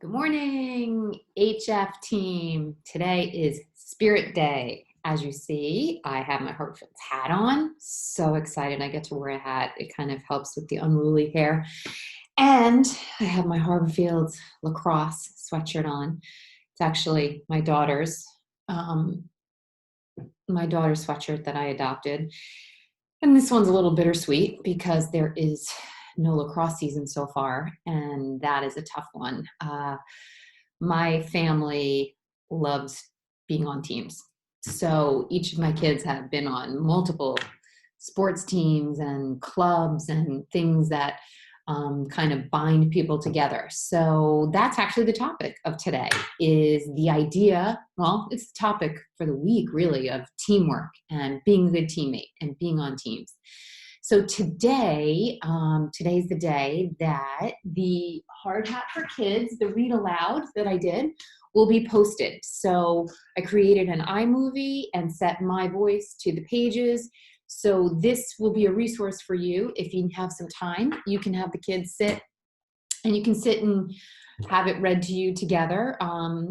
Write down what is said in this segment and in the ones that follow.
Good morning, HF team. Today is Spirit Day. As you see, I have my Hartfield's hat on. So excited I get to wear a hat. It kind of helps with the unruly hair. And I have my Hartfield's lacrosse sweatshirt on. It's actually um, my daughter's sweatshirt that I adopted. And this one's a little bittersweet because there is no lacrosse season so far, and that is a tough one. My family loves being on teams. So each of my kids have been on multiple sports teams and clubs and things that kind of bind people together. So that's actually the topic of today is the idea, well, it's the topic for the week really, of teamwork and being a good teammate and being on teams. So today's the day that the hard hat for kids, the read aloud that I did, will be posted. So I created an iMovie and set my voice to the pages. So this will be a resource for you. If you have some time, you can have the kids sit and you can sit and have it read to you together.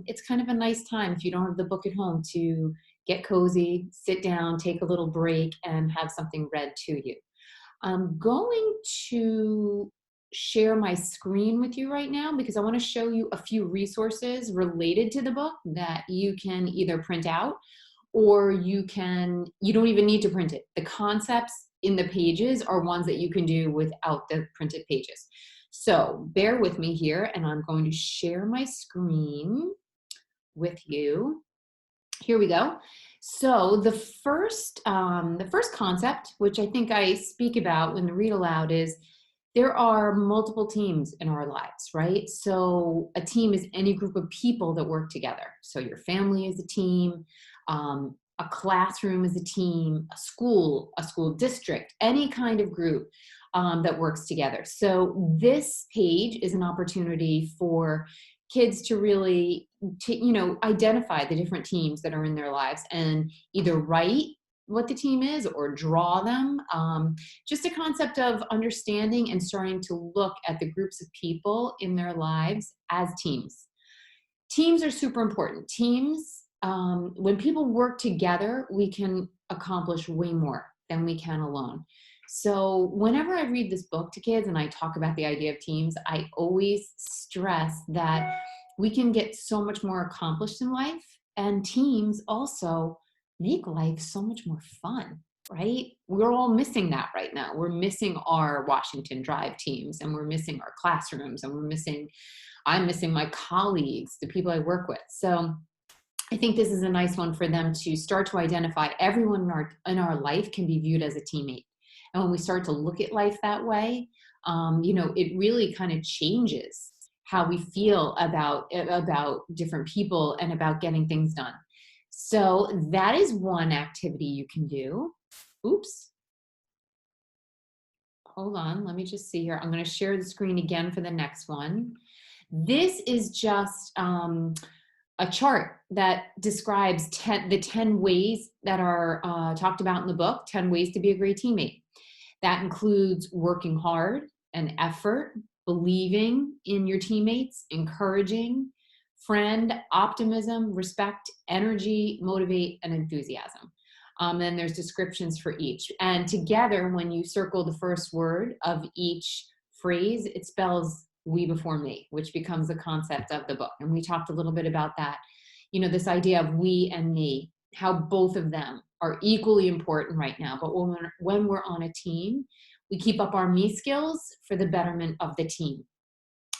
It's kind of a nice time if you don't have the book at home to get cozy, sit down, take a little break, and have something read to you. I'm going to share my screen with you right now because I want to show you a few resources related to the book that you can either print out or you don't even need to print it. The concepts in the pages are ones that you can do without the printed pages. So bear with me here, and I'm going to share my screen with you. Here we go. So the first concept, which I think I speak about when I read aloud, is there are multiple teams in our lives, right? So a team is any group of people that work together. So your family is a team, a classroom is a team, a school district, any kind of group that works together. So this page is an opportunity for kids to really identify the different teams that are in their lives and either write what the team is or draw them. Just a concept of understanding and starting to look at the groups of people in their lives as teams. Teams are super important. Teams, when people work together, we can accomplish way more than we can alone. So whenever I read this book to kids and I talk about the idea of teams, I always stress that we can get so much more accomplished in life, and teams also make life so much more fun, right? We're all missing that right now. We're missing our Washington Drive teams, and we're missing our classrooms, and I'm missing my colleagues, the people I work with. So I think this is a nice one for them to start to identify everyone in our life can be viewed as a teammate. And when we start to look at life that way, it really kind of changes how we feel about different people and about getting things done. So that is one activity you can do. Oops. Hold on, let me just see here. I'm going to share the screen again for the next one. This is just a chart that describes the 10 ways that are talked about in the book, 10 ways to be a great teammate. That includes working hard and effort, believing in your teammates, encouraging, friend, optimism, respect, energy, motivate, and enthusiasm. And there's descriptions for each. And together, when you circle the first word of each phrase, it spells we before me, which becomes the concept of the book. And we talked a little bit about that, this idea of we and me, how both of them are equally important right now. But when we're on a team, we keep up our me skills for the betterment of the team.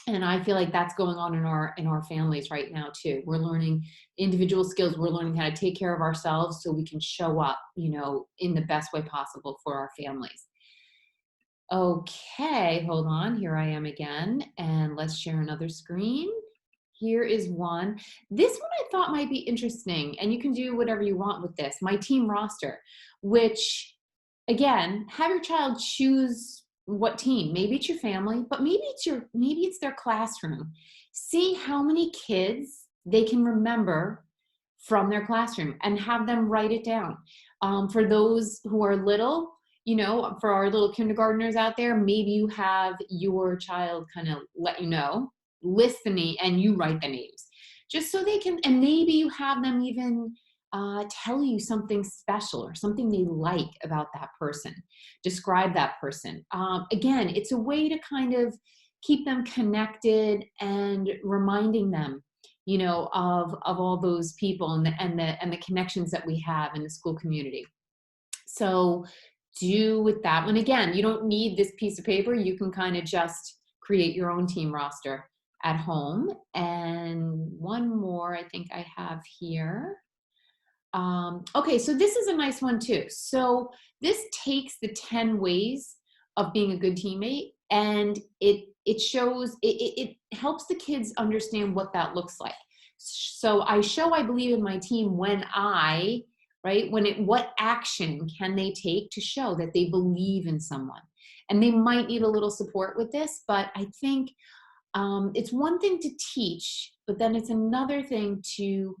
And I feel like that's going on in our families right now too. We're learning individual skills. We're learning how to take care of ourselves so we can show up, in the best way possible for our families. Okay, hold on. Here I am again. And let's share another screen. Here is one. This one I thought might be interesting, and you can do whatever you want with this. My team roster, which, again, have your child choose what team. Maybe it's your family, but maybe it's their classroom. See how many kids they can remember from their classroom and have them write it down. For those who are little, for our little kindergartners out there, maybe you have your child kind of let you know list the name and you write the names, just so they can, and maybe you have them even tell you something special or something they like about that person, describe that person. Again, it's a way to kind of keep them connected and reminding them, you know, of all those people and the connections that we have in the school community. So do with that one. Again, you don't need this piece of paper. You can kind of just create your own team roster at home. And one more I think I have here. Okay, so this is a nice one too. So this takes the 10 ways of being a good teammate, and it shows, it helps the kids understand what that looks like. So I show I believe in my team when right, what action can they take to show that they believe in someone? And they might need a little support with this, but I think it's one thing to teach, but then it's another thing to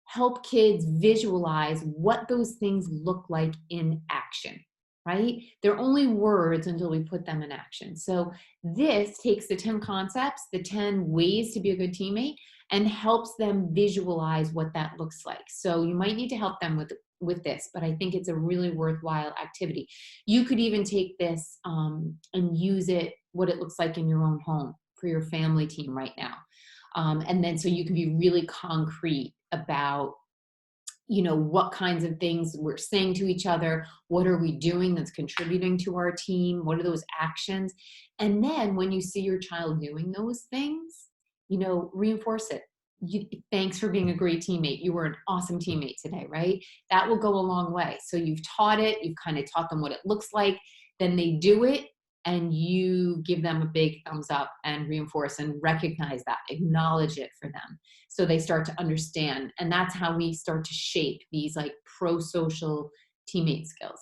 help kids visualize what those things look like in action, right? They're only words until we put them in action. So this takes the 10 concepts, the 10 ways to be a good teammate, and helps them visualize what that looks like. So you might need to help them with this, but I think it's a really worthwhile activity. You could even take this and use it, what it looks like in your own home for your family team right now. And then so you can be really concrete about, you know, what kinds of things we're saying to each other, what are we doing that's contributing to our team, what are those actions? And then when you see your child doing those things, you know, reinforce it. Thanks for being a great teammate. You were an awesome teammate today, right? That will go a long way. So you've taught it, you've kind of taught them what it looks like, then they do it, and you give them a big thumbs up and reinforce and recognize that, acknowledge it for them. So they start to understand. And that's how we start to shape these like pro-social teammate skills.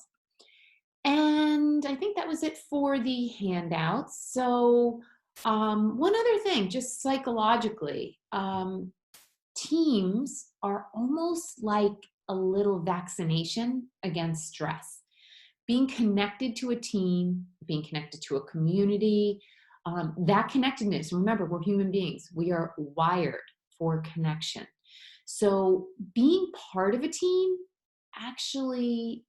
And I think that was it for the handouts. So one other thing, just psychologically, teams are almost like a little vaccination against stress. Being connected to a team, being connected to a community, that connectedness, remember, we're human beings. We are wired for connection. So being part of a team actually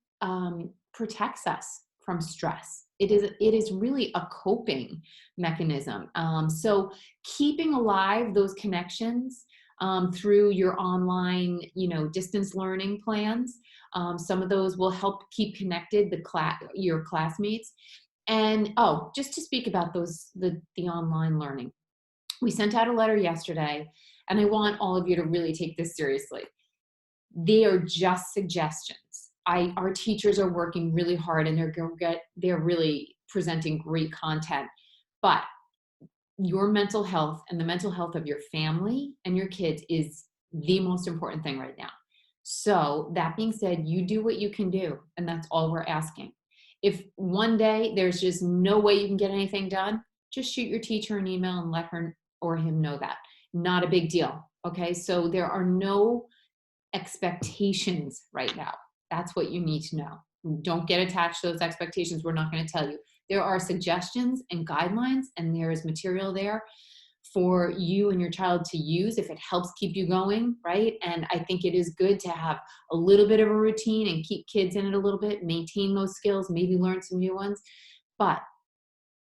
protects us from stress. It is really a coping mechanism. So keeping alive those connections through your online, you know, distance learning plans. Some of those will help keep connected your classmates. And just to speak about the online learning, we sent out a letter yesterday, and I want all of you to really take this seriously. They are just suggestions. Our teachers are working really hard, and they're really presenting great content, but your mental health and the mental health of your family and your kids is the most important thing right now. So that being said, you do what you can do, and that's all we're asking. If one day there's just no way you can get anything done, just shoot your teacher an email and let her or him know that. Not a big deal, okay? So there are no expectations right now. That's what you need to know. Don't get attached to those expectations. We're not going to tell you. There are suggestions and guidelines, and there is material there for you and your child to use if it helps keep you going, right? And I think it is good to have a little bit of a routine and keep kids in it a little bit, maintain those skills, maybe learn some new ones. But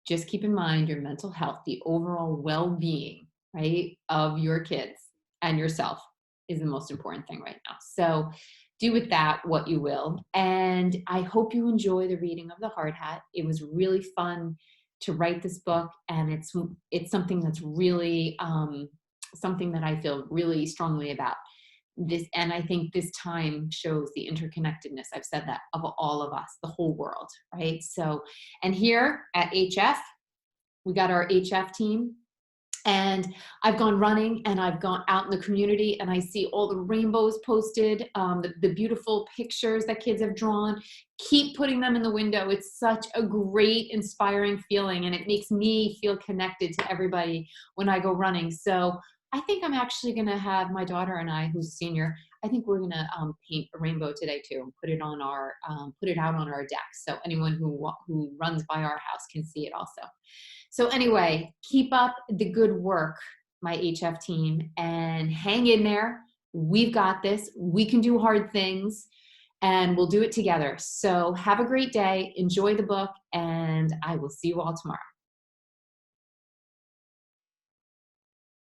just keep in mind your mental health, the overall well-being, right, of your kids and yourself is the most important thing right now. So do with that what you will. And I hope you enjoy the reading of The Hard Hat. It was really fun to write this book, and it's something that's really something that I feel really strongly about. This, and I think this time shows the interconnectedness, I've said that, of all of us, the whole world, right? So, and here at HF, we got our HF team. And I've gone running, and I've gone out in the community, and I see all the rainbows posted, the beautiful pictures that kids have drawn. Keep putting them in the window. It's such a great, inspiring feeling, and it makes me feel connected to everybody when I go running. So I think I'm actually going to have my daughter and I, who's a senior, I think we're going to paint a rainbow today too, and put it out on our deck, so anyone who runs by our house can see it also. So anyway, keep up the good work. my HF team, and hang in there. We've got this. We can do hard things, and we'll do it together. So have a great day. Enjoy the book, and I will see you all tomorrow.